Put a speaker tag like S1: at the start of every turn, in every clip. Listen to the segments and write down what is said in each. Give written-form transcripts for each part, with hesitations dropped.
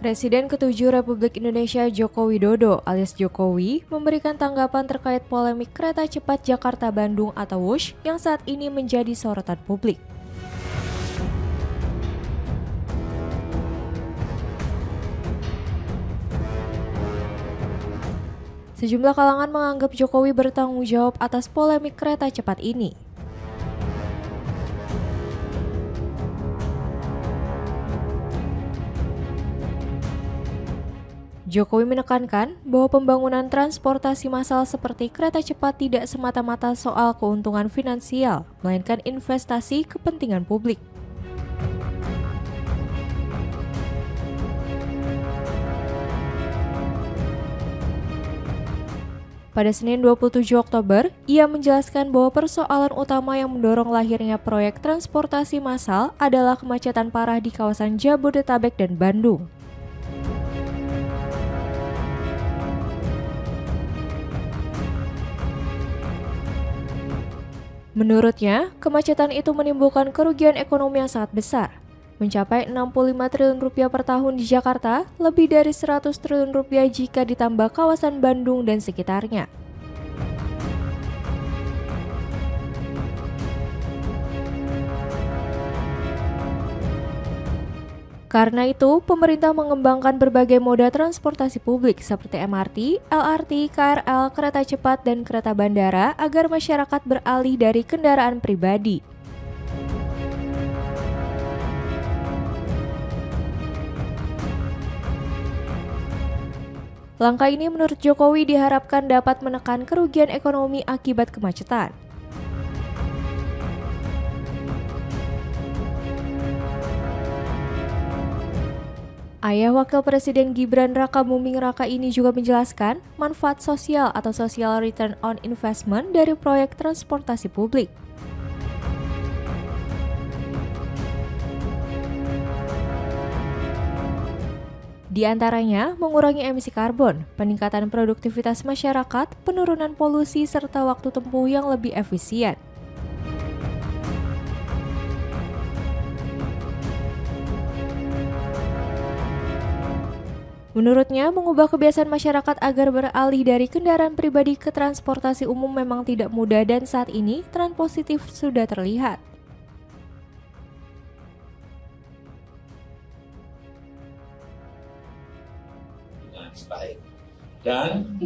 S1: Presiden ke-7 Republik Indonesia Joko Widodo alias Jokowi memberikan tanggapan terkait polemik kereta cepat Jakarta-Bandung atau Wush yang saat ini menjadi sorotan publik. Sejumlah kalangan menganggap Jokowi bertanggung jawab atas polemik kereta cepat ini. Jokowi menekankan bahwa pembangunan transportasi massal seperti kereta cepat tidak semata-mata soal keuntungan finansial, melainkan investasi kepentingan publik. Pada Senin 27 Oktober, ia menjelaskan bahwa persoalan utama yang mendorong lahirnya proyek transportasi massal adalah kemacetan parah di kawasan Jabodetabek dan Bandung. Menurutnya, kemacetan itu menimbulkan kerugian ekonomi yang sangat besar, mencapai 65 triliun rupiah per tahun di Jakarta, lebih dari 100 triliun rupiah jika ditambah kawasan Bandung dan sekitarnya. Karena itu, pemerintah mengembangkan berbagai moda transportasi publik seperti MRT, LRT, KRL, kereta cepat, dan kereta bandara agar masyarakat beralih dari kendaraan pribadi. Langkah ini menurut Jokowi diharapkan dapat menekan kerugian ekonomi akibat kemacetan. Ayah Wakil Presiden Gibran Raka Buming Raka ini juga menjelaskan manfaat sosial atau social return on investment dari proyek transportasi publik. Di antaranya, mengurangi emisi karbon, peningkatan produktivitas masyarakat, penurunan polusi, serta waktu tempuh yang lebih efisien. Menurutnya, mengubah kebiasaan masyarakat agar beralih dari kendaraan pribadi ke transportasi umum memang tidak mudah dan saat ini tren positif sudah terlihat.
S2: Baik. Dan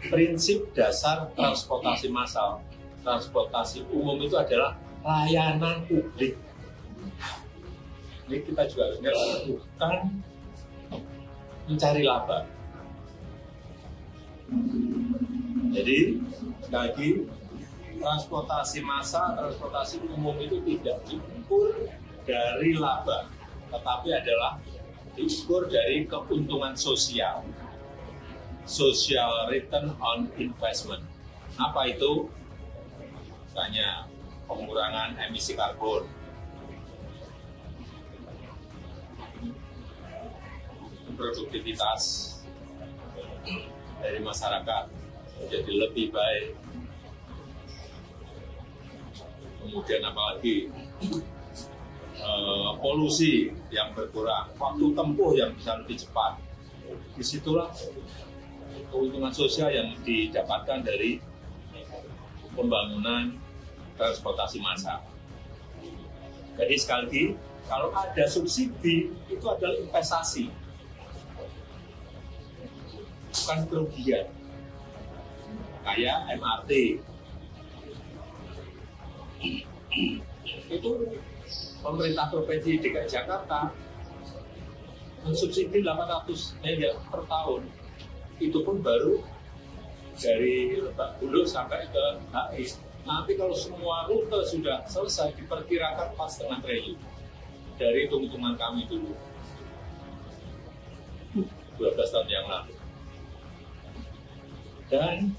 S2: prinsip dasar transportasi massal, transportasi umum itu adalah layanan publik. Ini kita juga harus ingat, bukan mencari laba. Jadi, sekali lagi, transportasi massal, transportasi umum itu tidak diukur dari laba, tetapi adalah diukur dari keuntungan sosial. Social return on investment. Apa itu? Misalnya, pengurangan emisi karbon, produktivitas dari masyarakat menjadi lebih baik. Kemudian apalagi polusi yang berkurang, waktu tempuh yang bisa lebih cepat. Disitulah keuntungan sosial yang didapatkan dari pembangunan transportasi massal. Jadi sekali lagi, kalau ada subsidi itu adalah investasi, bukan kerugian. Kayak MRT itu pemerintah Provinsi DKI Jakarta mensubsidi 800 miliar per tahun. Itu pun baru dari Lebak Bulus sampai ke HI. Nanti kalau semua rute sudah selesai diperkirakan 4,5 triliun dari hitung-hitungan kami dulu 12 tahun yang lalu. Dan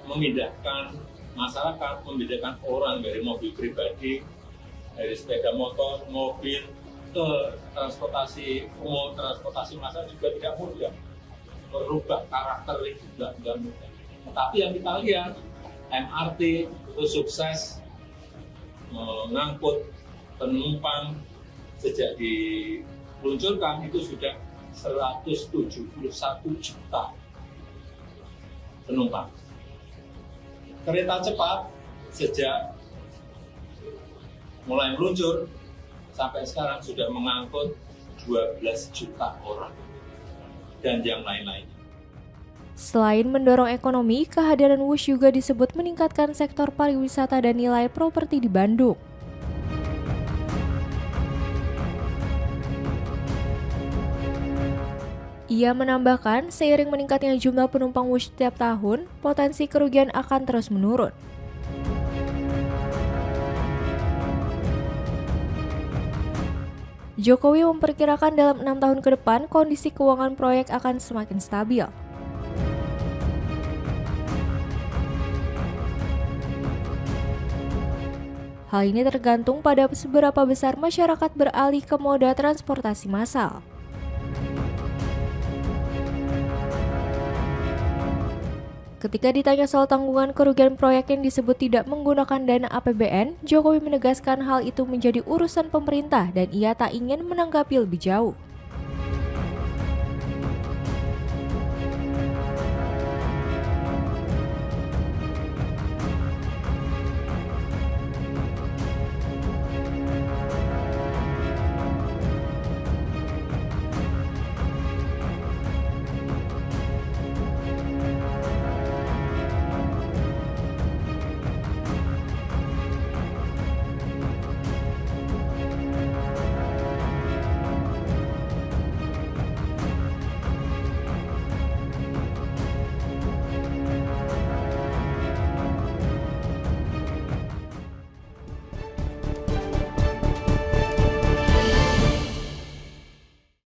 S2: memindahkan masyarakat, memindahkan orang dari mobil pribadi, dari sepeda motor, mobil ke transportasi umum, transportasi massal juga tidak mudah. Merubah karakter itu juga tidak mudah. Tapi yang kita lihat, MRT itu sukses mengangkut penumpang sejak luncurkan itu sudah 171 juta penumpang. Kereta cepat sejak mulai meluncur sampai sekarang sudah mengangkut 12 juta orang dan yang lain-lainnya.
S1: Selain mendorong ekonomi, kehadiran Wush juga disebut meningkatkan sektor pariwisata dan nilai properti di Bandung. Ia menambahkan, seiring meningkatnya jumlah penumpang Wush setiap tahun, potensi kerugian akan terus menurun. Jokowi memperkirakan dalam 6 tahun ke depan, kondisi keuangan proyek akan semakin stabil. Hal ini tergantung pada seberapa besar masyarakat beralih ke moda transportasi massal. Ketika ditanya soal tanggungan kerugian proyek yang disebut tidak menggunakan dana APBN, Jokowi menegaskan hal itu menjadi urusan pemerintah dan ia tak ingin menanggapi lebih jauh.